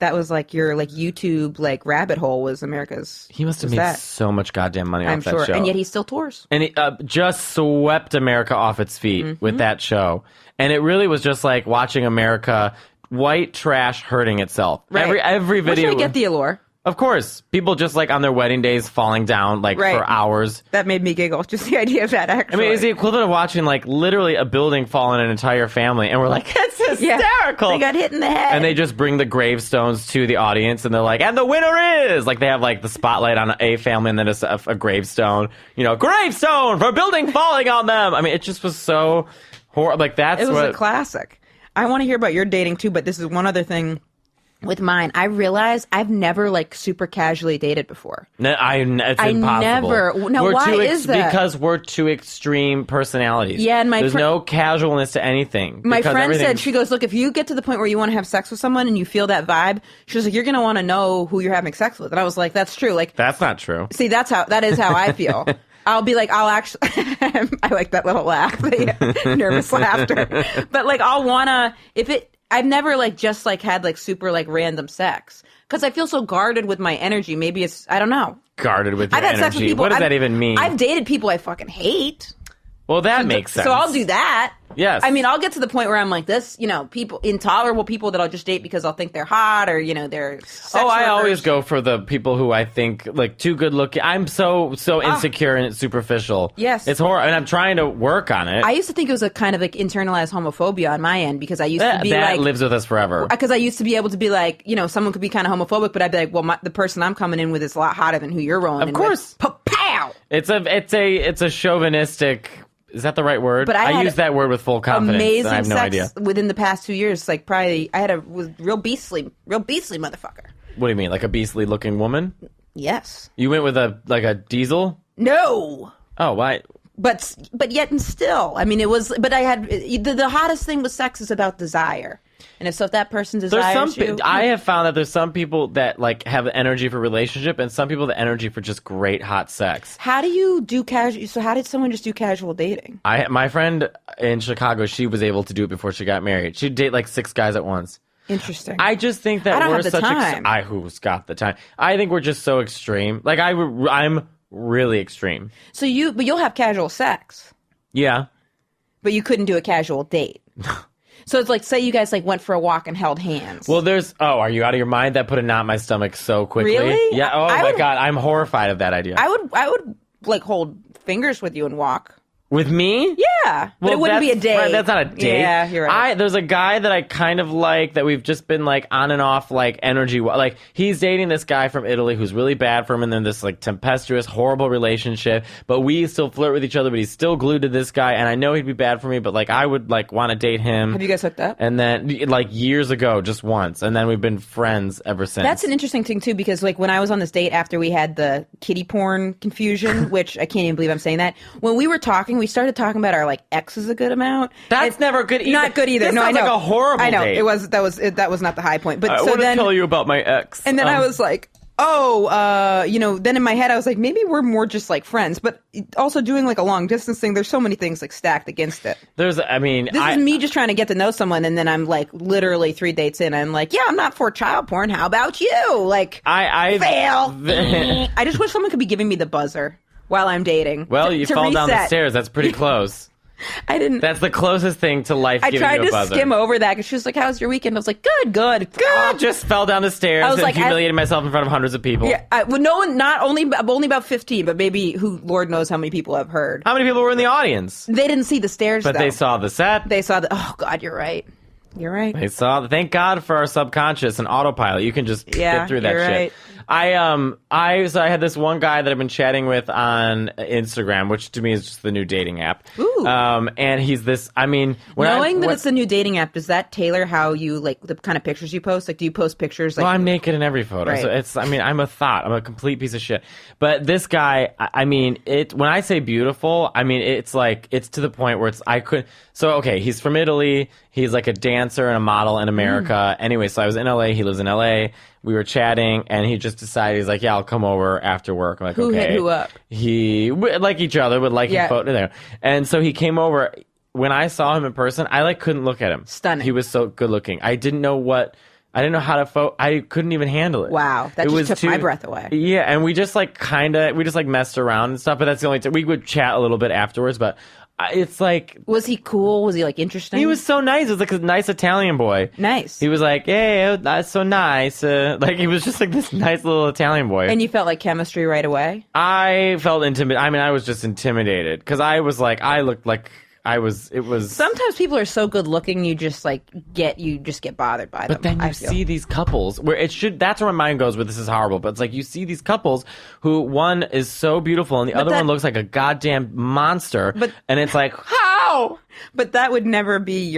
Speaker 2: your like YouTube like rabbit hole was America's.
Speaker 1: He must have made so much goddamn money
Speaker 2: I'm
Speaker 1: off that
Speaker 2: sure.
Speaker 1: show.
Speaker 2: And yet he still tours.
Speaker 1: And it just swept America off its feet with that show. And it really was just like watching America, white trash hurting itself.
Speaker 2: Right.
Speaker 1: Every video.
Speaker 2: Which I get the allure.
Speaker 1: Of course. People just like on their wedding days falling down like for hours.
Speaker 2: That made me giggle. Just the idea of that, actually.
Speaker 1: I mean, it's the equivalent of watching like literally a building fall on an entire family. And we're like, it's hysterical.
Speaker 2: They got hit in the head.
Speaker 1: And they just bring the gravestones to the audience and they're like, and the winner is like they have like the spotlight on a family and then a gravestone, gravestone for a building falling on them. I mean, it just was so horrible. Like that's
Speaker 2: it was a classic. I want to hear about your dating too, but this is one other thing. With mine, I realized I've never like super casually dated before.
Speaker 1: No, it's impossible.
Speaker 2: Never. Now, why is that?
Speaker 1: Because we're two extreme personalities.
Speaker 2: Yeah, and
Speaker 1: there's no casualness to anything.
Speaker 2: My friend said, she goes, look, if you get to the point where you want to have sex with someone and you feel that vibe, she was like, you're going to want to know who you're having sex with. And I was like, that's true. Like,
Speaker 1: that's not true.
Speaker 2: See, that is how I feel. I'll be like, I'll actually, I like that little laugh, nervous laughter. But like, I'll want to, I've never like just like had like super like random sex because I feel so guarded with my energy. Maybe it's, I don't know.
Speaker 1: Guarded with your
Speaker 2: I've had
Speaker 1: energy.
Speaker 2: Sex with people,
Speaker 1: what does that even mean?
Speaker 2: I've dated people I fucking hate.
Speaker 1: Well, that makes sense.
Speaker 2: So I'll do that.
Speaker 1: Yes.
Speaker 2: I mean, I'll get to the point where I'm like this, intolerable people that I'll just date because I'll think they're hot or, they're sex
Speaker 1: I
Speaker 2: workers.
Speaker 1: always go for the people who I think like too good looking. I'm so insecure and superficial.
Speaker 2: Yes.
Speaker 1: It's horrible. And I'm trying to work on it.
Speaker 2: I used to think it was a kind of like internalized homophobia on my end because I used to be
Speaker 1: that
Speaker 2: like.
Speaker 1: lives with us forever.
Speaker 2: Because I used to be able to be like, someone could be kind of homophobic, but I'd be like, well, the person I'm coming in with is a lot hotter than who you're rolling in with.
Speaker 1: Of course.
Speaker 2: Pow!
Speaker 1: It's a chauvinistic. Is that the right word?
Speaker 2: But I
Speaker 1: use that word with full confidence.
Speaker 2: Amazing
Speaker 1: I have no
Speaker 2: sex
Speaker 1: idea.
Speaker 2: within the past 2 years. Like probably, was real beastly motherfucker.
Speaker 1: What do you mean, like a beastly looking woman?
Speaker 2: Yes.
Speaker 1: You went with a diesel?
Speaker 2: No.
Speaker 1: Oh, why?
Speaker 2: But yet and still, I mean, it was. But I had the hottest thing with sex is about desire. And if that person desires you,
Speaker 1: I have found that there's some people that like have energy for relationship, and some people the energy for just great hot sex.
Speaker 2: How do you do casual? So how did someone just do casual dating?
Speaker 1: My friend in Chicago, she was able to do it before she got married. She'd date like 6 guys at once.
Speaker 2: Interesting.
Speaker 1: I just think that
Speaker 2: I don't
Speaker 1: we're
Speaker 2: have the
Speaker 1: such.
Speaker 2: time.
Speaker 1: Who's got the time? I think we're just so extreme. Like I'm really extreme.
Speaker 2: So you'll have casual sex.
Speaker 1: Yeah.
Speaker 2: But you couldn't do a casual date. So it's like, say you guys like went for a walk and held hands.
Speaker 1: Well, are you out of your mind? That put a knot in my stomach so quickly.
Speaker 2: Really?
Speaker 1: Yeah. Oh my God, I'm horrified of that idea.
Speaker 2: I would like hold fingers with you and walk.
Speaker 1: With me?
Speaker 2: Yeah. But it wouldn't be a date.
Speaker 1: Right, that's not a date.
Speaker 2: Yeah, you're right.
Speaker 1: There's a guy that I kind of like that we've just been like on and off like energy. Like he's dating this guy from Italy who's really bad for him and then this like tempestuous, horrible relationship. But we still flirt with each other, but he's still glued to this guy. And I know he'd be bad for me, but like I would like want to date him.
Speaker 2: Have you guys hooked up?
Speaker 1: And then like years ago, just once. And then we've been friends ever since.
Speaker 2: That's an interesting thing too, because like when I was on this date after we had the kitty porn confusion, which I can't even believe I'm saying that. When we were talking, we started talking about our like exes a good amount.
Speaker 1: That's never good either.
Speaker 2: Not good either.
Speaker 1: This
Speaker 2: no,
Speaker 1: sounds
Speaker 2: I know.
Speaker 1: Like a horrible
Speaker 2: I know.
Speaker 1: date.
Speaker 2: That was not the high point. But
Speaker 1: I want to tell you about my ex.
Speaker 2: And then I was like, then in my head I was like, maybe we're more just like friends. But also doing like a long distance thing, there's so many things like stacked against it.
Speaker 1: This is
Speaker 2: me just trying to get to know someone, and then I'm like literally 3 dates in, and I'm like, yeah, I'm not for child porn. How about you? Like, I fail. I just wish someone could be giving me the buzzer while I'm dating.
Speaker 1: Well, you fall down the stairs. That's pretty close.
Speaker 2: I didn't.
Speaker 1: That's the closest thing to life giving you a buzzer.
Speaker 2: I tried to skim over that because she was like, "How's your weekend?" I was like, "Good."
Speaker 1: Just fell down the stairs and humiliated myself in front of hundreds of people.
Speaker 2: Yeah, no one. Not only about 15, but maybe Lord knows how many people have heard.
Speaker 1: How many people were in the audience?
Speaker 2: They didn't see the stairs,
Speaker 1: but
Speaker 2: though.
Speaker 1: They saw the set.
Speaker 2: They saw the. Oh God, you're right. You're right.
Speaker 1: They saw. Thank God for our subconscious and autopilot. You can just get through that shit.
Speaker 2: Right.
Speaker 1: So I had this one guy that I've been chatting with on Instagram, which to me is just the new dating app.
Speaker 2: Ooh.
Speaker 1: And he's this, I mean,
Speaker 2: Knowing that it's a new dating app, does that tailor how you, like, the kind of pictures you post? Like, do you post pictures? Like,
Speaker 1: well, I'm naked in every photo.
Speaker 2: Right.
Speaker 1: So it's, I mean, I'm a thought. I'm a complete piece of shit. But this guy, I mean, when I say beautiful, I mean, it's like, it's to the point where okay, he's from Italy. He's like a dancer and a model in America. Anyway, so I was in LA. He lives in LA. We were chatting, and he just decided, he's like, yeah, I'll come over after work. I'm like,
Speaker 2: Who
Speaker 1: okay.
Speaker 2: hit who up?
Speaker 1: He, like each other, would like photo there. And so he came over. When I saw him in person, I couldn't look at him.
Speaker 2: Stunning.
Speaker 1: He was so good looking. I didn't know how to I couldn't even handle it.
Speaker 2: Wow, that just took my breath away.
Speaker 1: Yeah, and we just messed around and stuff, but that's the only time. We would chat a little bit afterwards, but it's like...
Speaker 2: Was he cool? Was he, like, interesting?
Speaker 1: He was so nice. He was like a nice Italian boy.
Speaker 2: Nice.
Speaker 1: He was like, hey, that's so nice. Like, he was just like this nice little Italian boy.
Speaker 2: And you felt like chemistry right away?
Speaker 1: I felt intimidated. I mean, I was just intimidated, because I was like, I looked like... it was
Speaker 2: sometimes people are so good looking you just get bothered by them.
Speaker 1: But then you see these couples where that's where my mind goes, where this is horrible, but it's like you see these couples who one is so beautiful and the other one looks like a goddamn monster, and it's like, how?
Speaker 2: But that would never be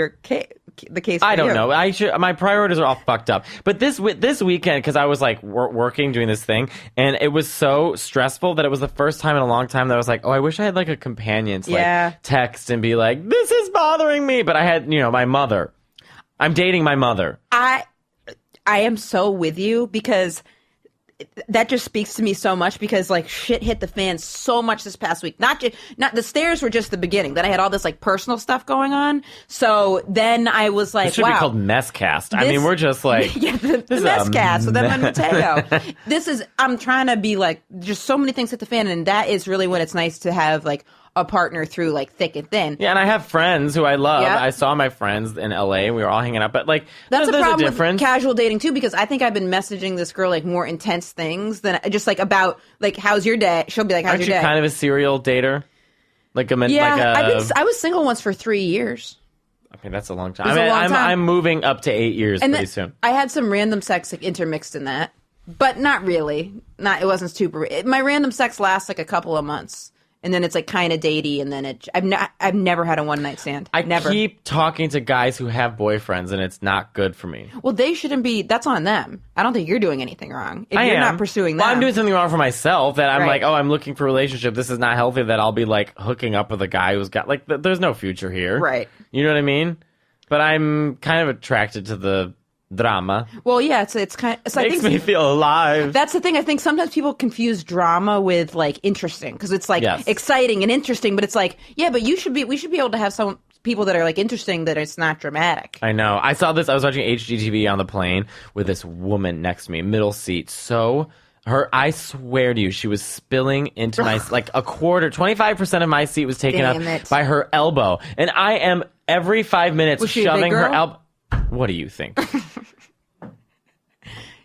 Speaker 2: the case for
Speaker 1: I don't
Speaker 2: you.
Speaker 1: know. My priorities are all fucked up. But this weekend, because I was like working, doing this thing, and it was so stressful that it was the first time in a long time that I was like, oh, I wish I had like a companion to like text and be like, this is bothering me. But I had, my mother. I'm dating my mother.
Speaker 2: I am so with you, because that just speaks to me so much, because like shit hit the fan so much this past week. Not the stairs were just the beginning. Then I had all this like personal stuff going on. So then I was like,
Speaker 1: it should be called Messcast. I mean, we're just like
Speaker 2: the Messcast with Emma and Matteo. I'm trying to be like, just so many things hit the fan, and that is really when it's nice to have like a partner through like thick and thin.
Speaker 1: Yeah, and I have friends who I love. Yeah. I saw my friends in LA and we were all hanging out, but like
Speaker 2: that's
Speaker 1: there's
Speaker 2: a problem
Speaker 1: a difference
Speaker 2: with casual dating too, because I think I've been messaging this girl like more intense things than just like about like how's your day. She'll be like, how's your day?
Speaker 1: Aren't you kind of a serial dater?
Speaker 2: I was single once for 3 years.
Speaker 1: I mean, that's a long time. I'm moving up to 8 years pretty soon.
Speaker 2: I had some random sex like, intermixed in that, but not really. It wasn't super. My random sex lasts like a couple of months. And then it's like kind of datey, and then I've never had a one night stand.
Speaker 1: I keep talking to guys who have boyfriends, and it's not good for me.
Speaker 2: Well, they shouldn't be. That's on them. I don't think you're doing anything wrong if you're not pursuing them.
Speaker 1: Well, I'm doing something wrong for myself. That I'm like, oh, I'm looking for a relationship. This is not healthy. That I'll be like hooking up with a guy who's got like, there's no future here.
Speaker 2: Right.
Speaker 1: You know what I mean? But I'm kind of attracted to the drama.
Speaker 2: Well, yeah, it's kind of...
Speaker 1: Makes me feel alive.
Speaker 2: That's the thing. I think sometimes people confuse drama with, like, interesting. Because it's, like, exciting and interesting. But it's like, yeah, but we should be able to have some people that are, like, interesting that it's not dramatic.
Speaker 1: I know. I saw this. I was watching HGTV on the plane with this woman next to me, middle seat. I swear to you, she was spilling into my... like, 25% of my seat was taken up by her elbow. And I am, every 5 minutes, shoving her elbow... What do you think?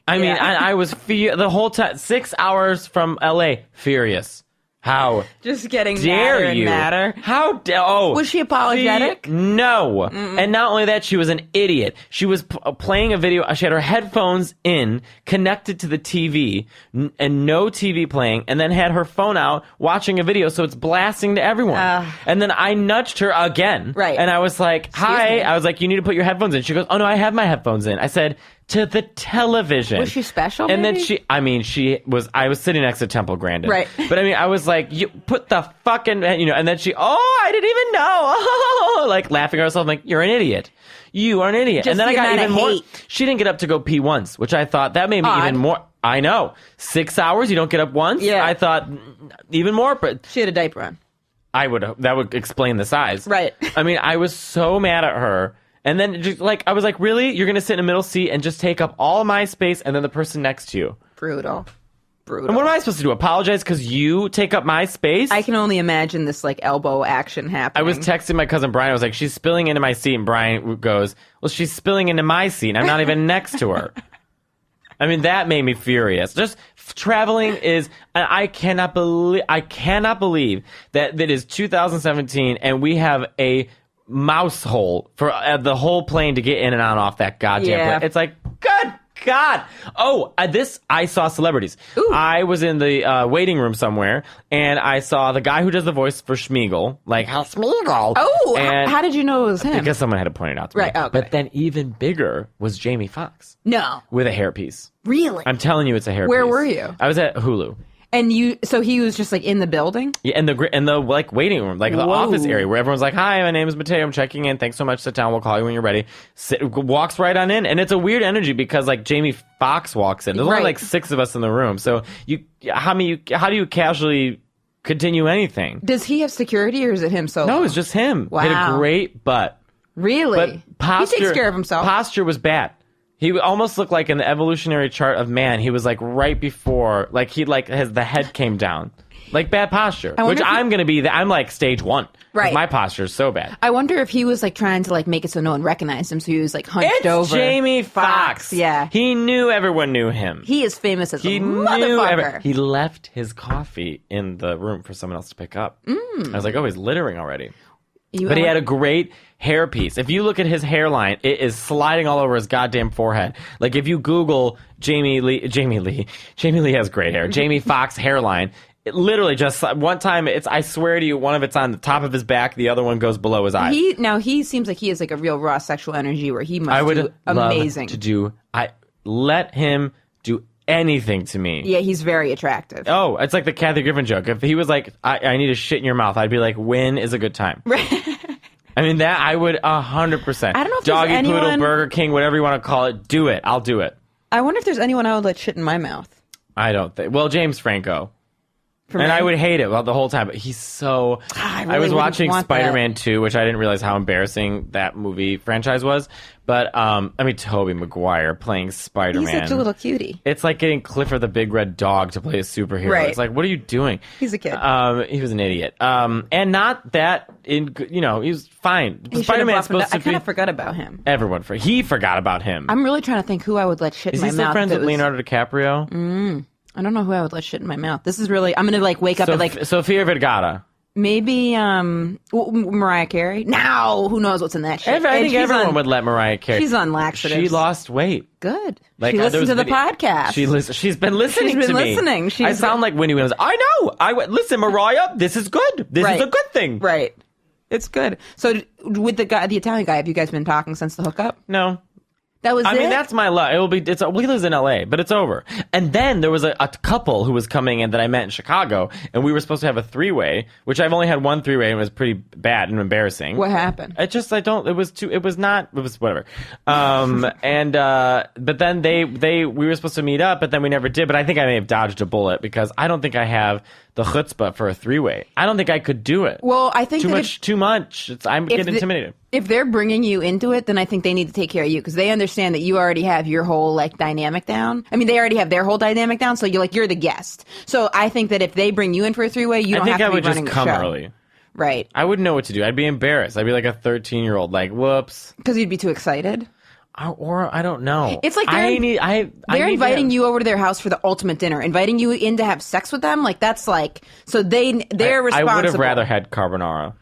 Speaker 1: I mean, I was the whole time, 6 hours from LA, furious. How
Speaker 2: just getting
Speaker 1: dare
Speaker 2: madder
Speaker 1: you?
Speaker 2: And madder.
Speaker 1: How dare? Oh,
Speaker 2: was she apologetic?
Speaker 1: No. And not only that, she was an idiot. She was playing a video. She had her headphones in, connected to the TV, and no TV playing, and then had her phone out watching a video, so it's blasting to everyone. And then I nudged her again,
Speaker 2: right?
Speaker 1: And I was like, "Hi," I was like, "You need to put your headphones in." She goes, "Oh no, I have my headphones in." I said, to the television.
Speaker 2: Was she special?
Speaker 1: And
Speaker 2: maybe?
Speaker 1: then I was sitting next to Temple Grandin.
Speaker 2: Right.
Speaker 1: But I mean, I was like, you put the fucking, and then I didn't even know. Like laughing at herself, like, you're an idiot. You are an idiot.
Speaker 2: Just
Speaker 1: and then I got even more.
Speaker 2: Hate.
Speaker 1: She didn't get up to go pee once, which I thought that made me even more. I know. 6 hours, you don't get up once?
Speaker 2: Yeah.
Speaker 1: I thought even more. But
Speaker 2: she had a diaper on.
Speaker 1: That would explain the size.
Speaker 2: Right.
Speaker 1: I mean, I was so mad at her. And then, just like, I was like, really? You're going to sit in the middle seat and just take up all my space and then the person next to you?
Speaker 2: Brutal.
Speaker 1: And what am I supposed to do? Apologize because you take up my space?
Speaker 2: I can only imagine this, like, elbow action happening.
Speaker 1: I was texting my cousin Brian. I was like, she's spilling into my seat. And Brian goes, well, she's spilling into my seat. I'm not even next to her. I mean, that made me furious. Just traveling is, I cannot believe that it is 2017 and we have a mouse hole for the whole plane to get in and on off that goddamn plane. It's like, good God. Oh, I saw celebrities.
Speaker 2: Ooh.
Speaker 1: I was in the waiting room somewhere, and I saw the guy who does the voice for Schmeagol. Like, how Schmeagol?
Speaker 2: Oh,
Speaker 1: And
Speaker 2: how did you know it was him?
Speaker 1: because someone had to point it out to me.
Speaker 2: Right, okay.
Speaker 1: But then even bigger was Jamie Foxx
Speaker 2: No.
Speaker 1: with a hairpiece.
Speaker 2: Really?
Speaker 1: I'm telling you, it's a hairpiece.
Speaker 2: Where were you?
Speaker 1: I was at Hulu.
Speaker 2: And so he was just like in the building?
Speaker 1: Yeah, in the like waiting room, like the
Speaker 2: Whoa.
Speaker 1: office area where everyone's like, "Hi, my name is Matteo. I'm checking in. Thanks so much. Sit down. We'll call you when you're ready." Walks right on in, and it's a weird energy because like Jamie Foxx walks in. There's only
Speaker 2: Right.
Speaker 1: like 6 of us in the room, so how do you casually continue anything?
Speaker 2: Does he have security or is it him solo?
Speaker 1: No, it's just him. He had a
Speaker 2: Wow.
Speaker 1: great butt,
Speaker 2: Really?
Speaker 1: but posture
Speaker 2: He takes care of himself.
Speaker 1: Posture was bad. He almost looked like in the evolutionary chart of man. He was like right before, like he like the head came down, like bad posture.
Speaker 2: wonder
Speaker 1: Which
Speaker 2: if he-
Speaker 1: I'm gonna be. I'm like stage 1. 'Cause
Speaker 2: Right.
Speaker 1: My posture is so bad.
Speaker 2: I wonder if he was like trying to like make it so no one recognized him, so he was like hunched
Speaker 1: It's
Speaker 2: over.
Speaker 1: Jamie Foxx.
Speaker 2: Yeah.
Speaker 1: He knew everyone knew him.
Speaker 2: He is famous as
Speaker 1: He
Speaker 2: a
Speaker 1: knew
Speaker 2: motherfucker.
Speaker 1: He left his coffee in the room for someone else to pick up. I was like, oh, he's littering already. But he had a great hairpiece. If you look at his hairline, it is sliding all over his goddamn forehead. Like if you Google Jamie Lee has great hair. Jamie Foxx hairline. It literally just one time. I swear to you, one of it's on the top of his back, the other one goes below his eye.
Speaker 2: He seems like he has like a real raw sexual energy where he must
Speaker 1: I would
Speaker 2: do amazing.
Speaker 1: love to do. I let him do anything to me.
Speaker 2: Yeah, he's very attractive.
Speaker 1: Oh, it's like the Kathy Griffin joke. If he was like, I need a shit in your mouth, I'd be like, when is a good time? I mean, that I would 100%.
Speaker 2: I don't know if there's
Speaker 1: Doggy
Speaker 2: anyone-
Speaker 1: Poodle, Burger King, whatever you want to call it, do it. I'll do it.
Speaker 2: I wonder if there's anyone I would let shit in my mouth.
Speaker 1: I don't think. Well, James Franco.
Speaker 2: For
Speaker 1: And
Speaker 2: me.
Speaker 1: I would hate it the whole time, but he's so.
Speaker 2: I
Speaker 1: I
Speaker 2: really
Speaker 1: was
Speaker 2: wouldn't
Speaker 1: watching
Speaker 2: want
Speaker 1: Spider-Man 2, which I didn't realize how embarrassing that movie franchise was. But Tobey Maguire playing Spider-Man.
Speaker 2: He's such a little cutie.
Speaker 1: It's like getting Clifford the Big Red Dog to play a superhero.
Speaker 2: Right.
Speaker 1: It's like, what are you doing?
Speaker 2: He's a kid.
Speaker 1: He was an idiot. And not that he was fine.
Speaker 2: He
Speaker 1: Spider-Man's
Speaker 2: should've
Speaker 1: supposed to
Speaker 2: I kind
Speaker 1: be.
Speaker 2: of forgot about him.
Speaker 1: He forgot about him.
Speaker 2: I'm really trying to think who I would let shit
Speaker 1: Is
Speaker 2: in
Speaker 1: he
Speaker 2: my
Speaker 1: still
Speaker 2: mouth.
Speaker 1: friends
Speaker 2: if
Speaker 1: with
Speaker 2: it was-
Speaker 1: Leonardo DiCaprio?
Speaker 2: I don't know who I would let shit in my mouth. This is really. I'm gonna like wake up at like
Speaker 1: Sofia Vergara.
Speaker 2: maybe Mariah Carey. Now who knows what's in that shit?
Speaker 1: I
Speaker 2: And
Speaker 1: think
Speaker 2: she's
Speaker 1: everyone
Speaker 2: on-
Speaker 1: would let Mariah Carey.
Speaker 2: She's on laxatives.
Speaker 1: She lost weight.
Speaker 2: Good.
Speaker 1: Like,
Speaker 2: She
Speaker 1: there
Speaker 2: listened
Speaker 1: was
Speaker 2: to the
Speaker 1: video-
Speaker 2: podcast.
Speaker 1: She's been listening
Speaker 2: She's been
Speaker 1: to me.
Speaker 2: listening.
Speaker 1: I sound like Winnie Williams. I know. Listen, Mariah. This is good. This is
Speaker 2: Right.
Speaker 1: a good thing.
Speaker 2: Right. It's good. So with the Italian guy, have you guys been talking since the hookup?
Speaker 1: No.
Speaker 2: That was
Speaker 1: I
Speaker 2: it?
Speaker 1: mean, that's my luck. He lives in LA, but it's over. And then there was a couple who was coming in that I met in Chicago, and we were supposed to have a 3-way, which I've only had one 3-way, and it was pretty bad and embarrassing.
Speaker 2: What happened?
Speaker 1: It was whatever. But then we were supposed to meet up, but then we never did. But I think I may have dodged a bullet because I don't think I have the chutzpah for a 3-way. I don't think I could do it.
Speaker 2: Well, I think
Speaker 1: Too much. I'm getting intimidated.
Speaker 2: If they're bringing you into it, then I think they need to take care of you because they understand that you already have your whole like dynamic down. I mean, they already have their whole dynamic down, so you're the guest. So I think that if they bring you in for a 3-way, you don't have to
Speaker 1: I
Speaker 2: be
Speaker 1: would
Speaker 2: running
Speaker 1: just
Speaker 2: the
Speaker 1: come
Speaker 2: show.
Speaker 1: early.
Speaker 2: Right.
Speaker 1: I wouldn't know what to do. I'd be embarrassed. I'd be like a 13-year-old, like, whoops.
Speaker 2: Because you'd be too excited.
Speaker 1: Or I don't know.
Speaker 2: It's like
Speaker 1: they're
Speaker 2: inviting you over to their house for the ultimate dinner, inviting you in to have sex with them. Like that's like they're responsible.
Speaker 1: I would have rather had carbonara.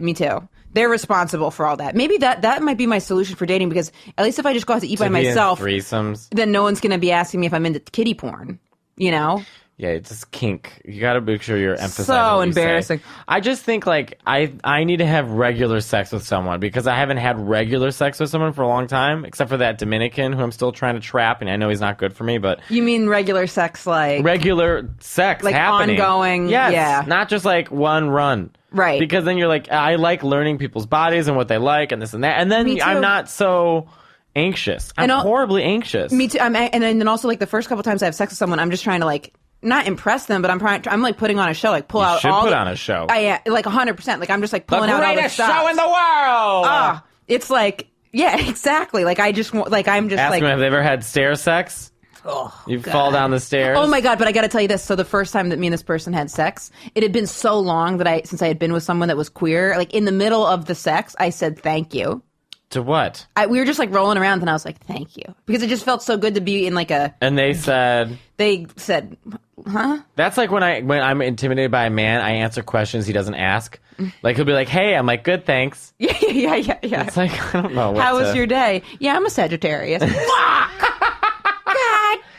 Speaker 2: Me too. They're responsible for all that. Maybe that might be my solution for dating because at least if I just go out to eat by myself,
Speaker 1: threesomes.
Speaker 2: then no one's going to be asking me if I'm into kiddie porn. You know?
Speaker 1: Yeah, it's just kink. You got to make sure you're emphasizing.
Speaker 2: So
Speaker 1: what you say.
Speaker 2: embarrassing.
Speaker 1: I just think like I need to have regular sex with someone because I haven't had regular sex with someone for a long time, except for that Dominican who I'm still trying to trap, and I know he's not good for me. But
Speaker 2: You mean regular sex, like
Speaker 1: regular sex,
Speaker 2: like
Speaker 1: happening.
Speaker 2: ongoing?
Speaker 1: Yes,
Speaker 2: Yeah.
Speaker 1: not just like one run.
Speaker 2: Right.
Speaker 1: Because then you're like, I like learning people's bodies and what they like and this and that, and then
Speaker 2: Me too.
Speaker 1: I'm not so anxious. I'm horribly anxious.
Speaker 2: Me too. And then also like the first couple times I have sex with someone, I'm just trying to like not impress them, but I'm like putting on a show, like pull out
Speaker 1: should
Speaker 2: all
Speaker 1: put
Speaker 2: the,
Speaker 1: on a show.
Speaker 2: I like 100%. Like I'm just like pulling out all the
Speaker 1: greatest
Speaker 2: stops.
Speaker 1: show in the world.
Speaker 2: It's like yeah, exactly. Like I just want like I'm just
Speaker 1: Ask
Speaker 2: like
Speaker 1: me, have they ever had stair sex?
Speaker 2: oh,
Speaker 1: You
Speaker 2: God.
Speaker 1: fall down the stairs.
Speaker 2: Oh my God, but I got to tell you this. So the first time that me and this person had sex, it had been so long that since I had been with someone that was queer, like in the middle of the sex, I said thank you.
Speaker 1: To what?
Speaker 2: We were just like rolling around and I was like, thank you. Because it just felt so good to be in like
Speaker 1: And they said,
Speaker 2: huh?
Speaker 1: that's like when I'm intimidated by a man, I answer questions he doesn't ask. Like he'll be like, hey, I'm like, good, thanks.
Speaker 2: Yeah.
Speaker 1: It's like, I don't know.
Speaker 2: How was your day? Yeah, I'm a Sagittarius. Fuck!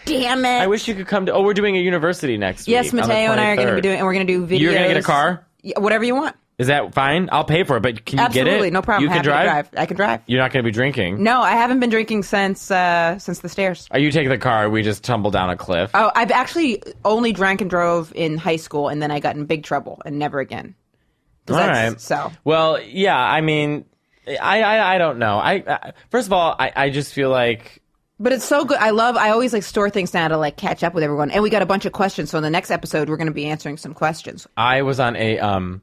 Speaker 2: damn it.
Speaker 1: I wish you could come to. Oh, we're doing a university next week.
Speaker 2: Yes, Matteo and I are going to be doing, and we're going to do videos.
Speaker 1: You're going to get a car?
Speaker 2: Yeah, whatever you want.
Speaker 1: Is that fine? I'll pay for it, but can you get it?
Speaker 2: Absolutely, no problem.
Speaker 1: You can drive?
Speaker 2: I can drive.
Speaker 1: You're not going to be drinking?
Speaker 2: No, I haven't been drinking since the stairs.
Speaker 1: Are you taking the car? We just tumble down a cliff.
Speaker 2: Oh, I've actually only drank and drove in high school, and then I got in big trouble, and never again.
Speaker 1: All right.
Speaker 2: So.
Speaker 1: Well, yeah, I mean, I don't know. First of all, I just feel like...
Speaker 2: But it's so good. I always like store things down to like catch up with everyone. And we got a bunch of questions. So in the next episode, we're going to be answering some questions.
Speaker 1: I was on a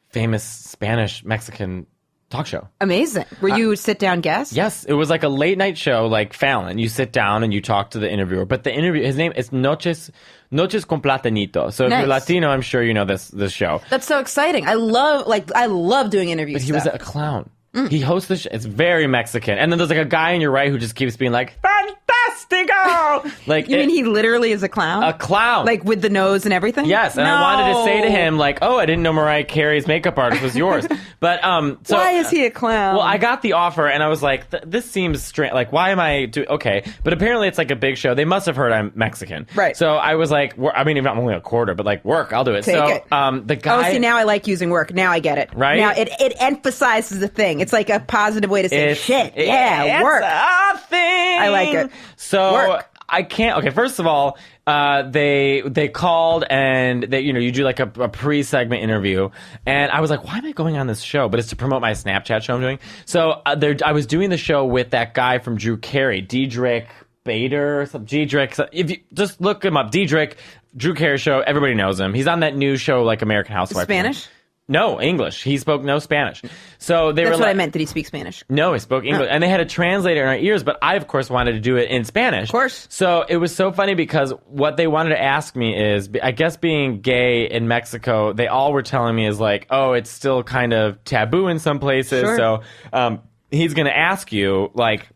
Speaker 1: famous Spanish Mexican talk show.
Speaker 2: Amazing. Were you sit down guest?
Speaker 1: Yes. It was like a late night show, like Fallon. You sit down and you talk to the interviewer. But the interview, his name is Noches con Platanito. So if you're Latino, I'm sure you know this show.
Speaker 2: That's so exciting. I love doing interviews.
Speaker 1: But he was a clown. He hosts the show. It's very Mexican. And then there's like a guy on your right who just keeps being like, Fantastico! Like,
Speaker 2: you mean he literally is a clown?
Speaker 1: A clown.
Speaker 2: Like with the nose and everything?
Speaker 1: Yes. And I wanted to say to him, like, oh, I didn't know Mariah Carey's makeup artist was yours. But, so.
Speaker 2: Why is he a clown?
Speaker 1: Well, I got the offer and I was like, this seems strange. Like, why am I doing, okay. But apparently it's like a big show. They must have heard I'm Mexican.
Speaker 2: Right.
Speaker 1: So I was like, I mean, I'm only a quarter, but like, work, I'll do it.
Speaker 2: Take
Speaker 1: so,
Speaker 2: it.
Speaker 1: The guy.
Speaker 2: Oh, see, now I like using work. Now I get it.
Speaker 1: Right?
Speaker 2: Now it emphasizes the thing. It's like a positive way to say shit. Yeah, work.
Speaker 1: A thing.
Speaker 2: I like it.
Speaker 1: So
Speaker 2: Work.
Speaker 1: I can't. Okay, first of all, they called and they, you do like a pre-segment interview, and I was like, why am I going on this show? But it's to promote my Snapchat show I'm doing. So I was doing the show with that guy from Drew Carey, Diedrich Bader, if you just look him up, Diedrich, Drew Carey show. Everybody knows him. He's on that new show like American Housewife.
Speaker 2: Spanish?
Speaker 1: No, English. He spoke no Spanish. So
Speaker 2: That's what I meant. Did he speak Spanish?
Speaker 1: No, he spoke English. And they had a translator in our ears, but I, of course, wanted to do it in Spanish.
Speaker 2: Of course.
Speaker 1: So it was so funny because what they wanted to ask me is, I guess being gay in Mexico, they all were telling me is like, oh, it's still kind of taboo in some places.
Speaker 2: Sure.
Speaker 1: So he's going to ask you, like...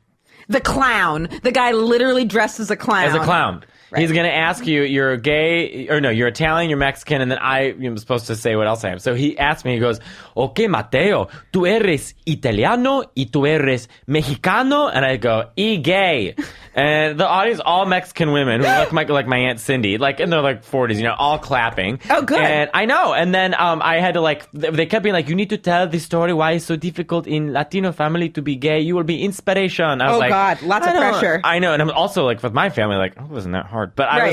Speaker 2: The clown. The guy literally dressed as a clown.
Speaker 1: As a clown. Right. He's going to ask you, you're gay, or no, you're Italian, you're Mexican, and then I'm supposed to say what else I am. So he asked me, he goes, okay, Matteo, tú eres italiano y tú eres mexicano? And I go, y gay. And the audience, all Mexican women who look like my Aunt Cindy, like in their like 40s, all clapping.
Speaker 2: Oh, good.
Speaker 1: And I know. And then I had to they kept being like, you need to tell the story why it's so difficult in Latino family to be gay. You will be inspiration. I was like,
Speaker 2: God, lots of pressure.
Speaker 1: I know. And I'm also like with my family, like, oh, it wasn't that hard. But I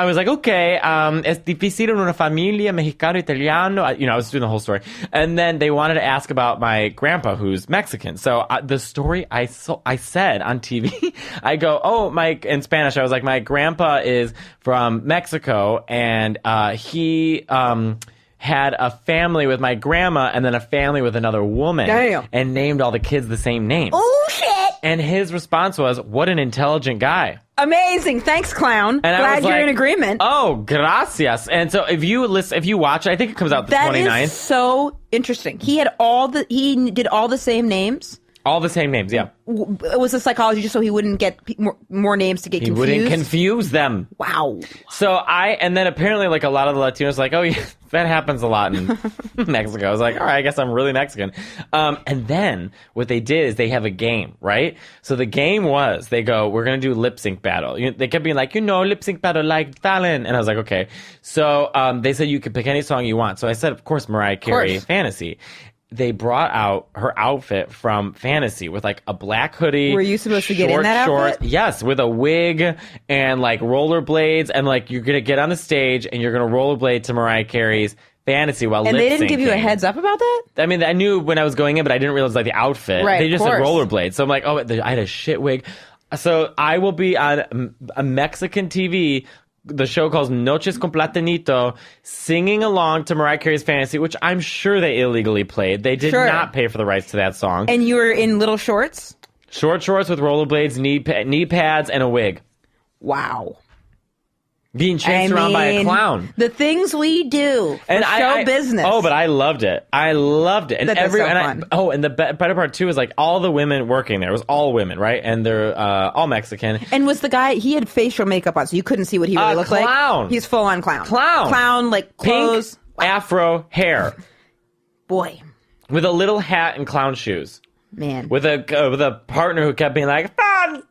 Speaker 1: was like, okay, es difícil en una familia mexicano-italiano. I was doing the whole story. And then they wanted to ask about my grandpa, who's Mexican. So the story I said on TV, I go, in Spanish, I was like, my grandpa is from Mexico, and he had a family with my grandma and then a family with another woman.
Speaker 2: Damn.
Speaker 1: And named all the kids the same names.
Speaker 2: Oh, shit!
Speaker 1: And his response was, what an intelligent guy.
Speaker 2: Amazing. Thanks, clown.
Speaker 1: And
Speaker 2: Glad you're in agreement.
Speaker 1: Oh, gracias. And so if you watch, I think it comes out the 29th.
Speaker 2: That is so interesting. He did all the same names.
Speaker 1: All the same names, yeah.
Speaker 2: It was a psychology just so he wouldn't get more names to get confused.
Speaker 1: He wouldn't confuse them.
Speaker 2: Wow.
Speaker 1: So and then apparently like a lot of the Latinos like, oh yeah, that happens a lot in Mexico. I was like, all right, I guess I'm really Mexican. And then what they did is they have a game, right? So the game was, they go, we're going to do lip sync battle. They kept being like, lip sync battle like Fallon. And I was like, okay. So they said you could pick any song you want. So I said, of course, Mariah Carey, Fantasy. They brought out her outfit from Fantasy with like a black hoodie.
Speaker 2: Were you supposed to get in that outfit?
Speaker 1: Yes, with a wig and like rollerblades, and like you're gonna get on the stage and you're gonna rollerblade to Mariah Carey's Fantasy while
Speaker 2: and
Speaker 1: lip-syncing.
Speaker 2: They didn't give you a heads up about that?
Speaker 1: I mean, I knew when I was going in, but I didn't realize like the outfit.
Speaker 2: Right,
Speaker 1: they just said rollerblades. So I'm like, I had a shit wig. So I will be on a Mexican TV. The show calls Noches con Platanito, singing along to Mariah Carey's Fantasy, which I'm sure they illegally played. They did not pay for the rights to that song.
Speaker 2: And you were in little shorts?
Speaker 1: Short shorts with rollerblades, knee pads, and a wig.
Speaker 2: Wow.
Speaker 1: Being chased around by a clown.
Speaker 2: The things we do for show business.
Speaker 1: Oh, but I loved it. And
Speaker 2: That's so fun.
Speaker 1: And the better part too is like all the women working there. It was all women, right? And they're all Mexican.
Speaker 2: And was the guy, he had facial makeup on, so you couldn't see what he really looked like?
Speaker 1: Clown.
Speaker 2: He's full on clown.
Speaker 1: Clown,
Speaker 2: like clothes.
Speaker 1: Pink, afro, hair.
Speaker 2: Boy.
Speaker 1: With a little hat and clown shoes.
Speaker 2: Man.
Speaker 1: With a partner who kept being like, fantastico!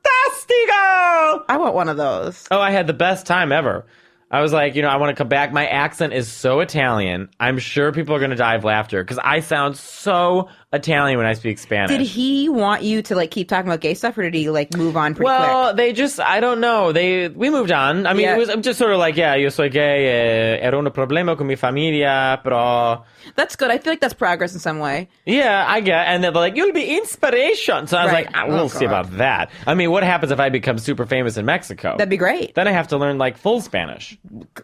Speaker 2: I want one of those.
Speaker 1: Oh, I had the best time ever. I was like, I want to come back. My accent is so Italian. I'm sure people are going to die of laughter because I sound so Italian when I speak Spanish.
Speaker 2: Did he want you to like keep talking about gay stuff, or did he like move on pretty quick?
Speaker 1: They just, I don't know. We moved on. I mean,
Speaker 2: Yeah.
Speaker 1: it was just sort of like, yo soy gay, era un problema con mi familia, pero...
Speaker 2: That's good. I feel like that's progress in some way.
Speaker 1: Yeah, I get. And they're like, you'll be inspiration. So I was
Speaker 2: Right.
Speaker 1: like, we'll see about that. I mean, what happens if I become super famous in Mexico?
Speaker 2: That'd be great.
Speaker 1: Then I have to learn like full Spanish.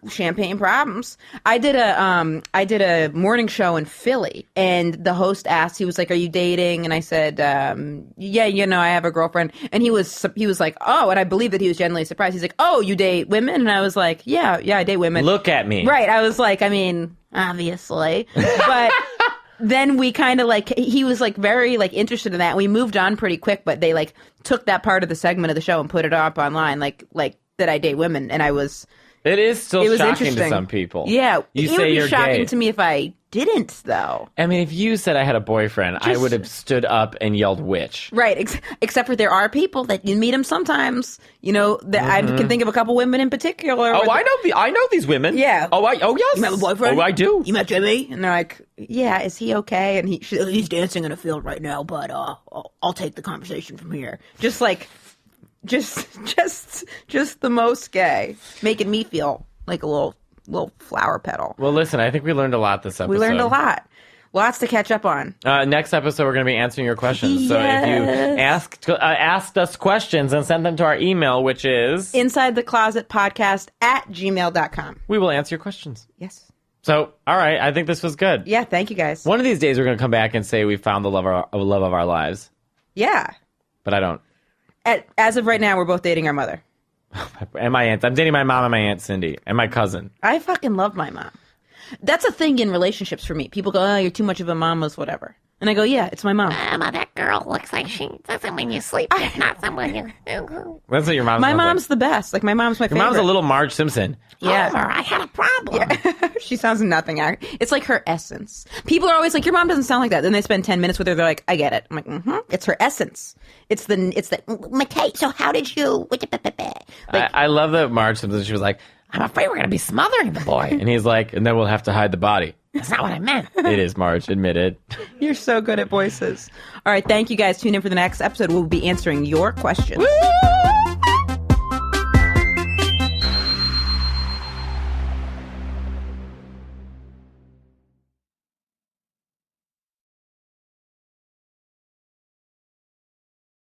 Speaker 2: Champagne problems. I did a morning show in Philly, and the host asked, he was like, "Are you dating?" And I said, "Yeah, I have a girlfriend." And he was like, "Oh," and I believe that he was genuinely surprised. He's like, "Oh, you date women?" And I was like, "Yeah, I date women."
Speaker 1: Look at me.
Speaker 2: Right. I was like, I mean, obviously, but. Then we kind of like, he was like very like interested in that. We moved on pretty quick, but they like took that part of the segment of the show and put it up online, like that I date women, and I was.
Speaker 1: It is still
Speaker 2: It was
Speaker 1: shocking to
Speaker 2: interesting.
Speaker 1: some people.
Speaker 2: Yeah,
Speaker 1: You
Speaker 2: it
Speaker 1: say
Speaker 2: would be
Speaker 1: you're
Speaker 2: shocking
Speaker 1: gay.
Speaker 2: to me if I didn't, though.
Speaker 1: I mean, if you said I had a boyfriend, I would have stood up and yelled witch.
Speaker 2: Right, except for there are people that you meet them sometimes. That I can think of a couple women in particular.
Speaker 1: Oh, I know these women.
Speaker 2: Yeah.
Speaker 1: Oh yes.
Speaker 2: You have a boyfriend?
Speaker 1: Oh, I do.
Speaker 2: You met Jimmy? And they're like, yeah, is he okay? And he's dancing in a field right now, but I'll take the conversation from here. Just like, just the most gay, making me feel like a little flower petal.
Speaker 1: Well, listen, I think we learned a lot this episode.
Speaker 2: We learned a lot. Lots to catch up on.
Speaker 1: Next episode, we're going to be answering your questions. So if you asked us questions and send them to our email, which is
Speaker 2: InsideTheClosetPodcast@gmail.com.
Speaker 1: we will answer your questions.
Speaker 2: Yes.
Speaker 1: So, all right, I think this was good.
Speaker 2: Yeah, thank you guys.
Speaker 1: One of these days, we're going to come back and say we found the love of our lives.
Speaker 2: Yeah.
Speaker 1: But I don't.
Speaker 2: As of right now, we're both dating our mother.
Speaker 1: And my aunt. I'm dating my mom and my aunt Cindy and my cousin.
Speaker 2: I fucking love my mom. That's a thing in relationships for me. People go, "Oh, you're too much of a mama's whatever." And I go, "Yeah, it's my mom."
Speaker 3: Mama, that girl looks like she doesn't when you sleep. If not someone you.
Speaker 1: That's what your mom.
Speaker 2: My mom's the best. Like my mom's my favorite.
Speaker 1: Your mom's a little Marge Simpson.
Speaker 2: Yeah.
Speaker 3: Homer, I had a problem.
Speaker 2: She sounds nothing. It's like her essence. People are always like, "Your mom doesn't sound like that." Then they spend 10 minutes with her. They're like, "I get it." I'm like, It's her essence. It's the
Speaker 3: Matteo, so how did you?
Speaker 1: I love that Marge Simpson. She was like,
Speaker 3: I'm afraid we're going to be smothering the boy.
Speaker 1: and he's like, and then we'll have to hide the body.
Speaker 3: That's not what I meant.
Speaker 1: It is Marge, admit it.
Speaker 2: You're so good at voices. All right, thank you guys. Tune in for the next episode. We'll be answering your questions.
Speaker 1: Woo!